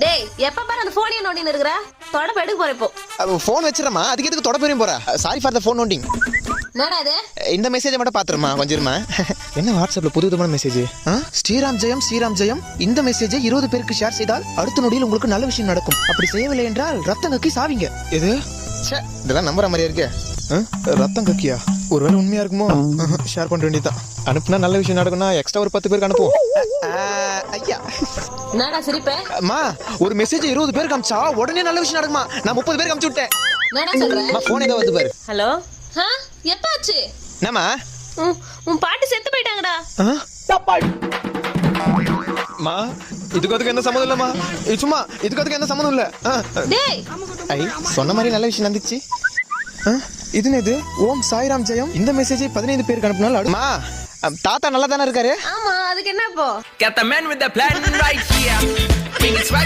டேய் எப்ப பாரு அந்த போனே நோண்டின்னு இருக்கற தொடப்ப எடுக்க போற இப்போ ஃபோன் வச்சிரமா அதுக்கு எதுக்கு தொடப்பறியும் போற சாரி ஃபார் த ஃபோன் நோண்டிங் என்னடா இது இந்த மெசேஜை மட்டும் பாத்துறமா கொஞ்சமா என்ன வாட்ஸ்அப்ல புதுவிதமான மெசேஜ் ஸ்ரீராம் ஜெயம் இந்த மெசேஜை 20 பேருக்கு ஷேர் செய்தால் அடுத்த நொடியில் உங்களுக்கு நல்ல விஷயம் நடக்கும் அப்படி செய்யவில்லை என்றால் ரத்தம் கக்கி சாவீங்க இது இதெல்லாம் நம்புற மாதிரியா இருக்கு ரத்தம் கக்கியா ஒருவேளை உண்மையா இருக்குமோ ஷேர் பண்ண வேண்டியதான் அனுப்புனா நல்ல விஷயம் நடக்கும்னா எக்ஸ்ட்ரா ஒரு 10 பேருக்கு அனுப்புவோம் ஐயா என்னடா சிரிப்பே அம்மா ஒரு மெசேஜ் 20 பேருக்கு அனுப்பிச்சா உடனே நல்ல விஷயம் நடக்குமா நான் 30 பேருக்கு அனுப்பிச்சு விட்டேன் என்னடா சொல்ற அம்மா போன் ஏதோ வந்து பாரு ஹலோ எப்ப ஆச்சு என்னம்மா உன் பாட்டி செத்து போயிட்டாங்கடா மா இதுக்கு என்ன சம்மந்தம் இல்லம்மா சும்மா இதுக்கு என்ன சம்மந்தம் இல்ல டேய் ஐ சொன்ன மாதிரி நல்ல விஷயம் நடந்துச்சு இது என்னது ஓம் சாய்ராம் ஜெயம் இந்த மெசேஜை 15 பேருக்கு அனுப்புனால அம்மா தாத்தா நல்லா தானே இருக்காரு ஆமா அதுக்கு என்ன இப்போ Got the man with the plan right here. Bring it swag.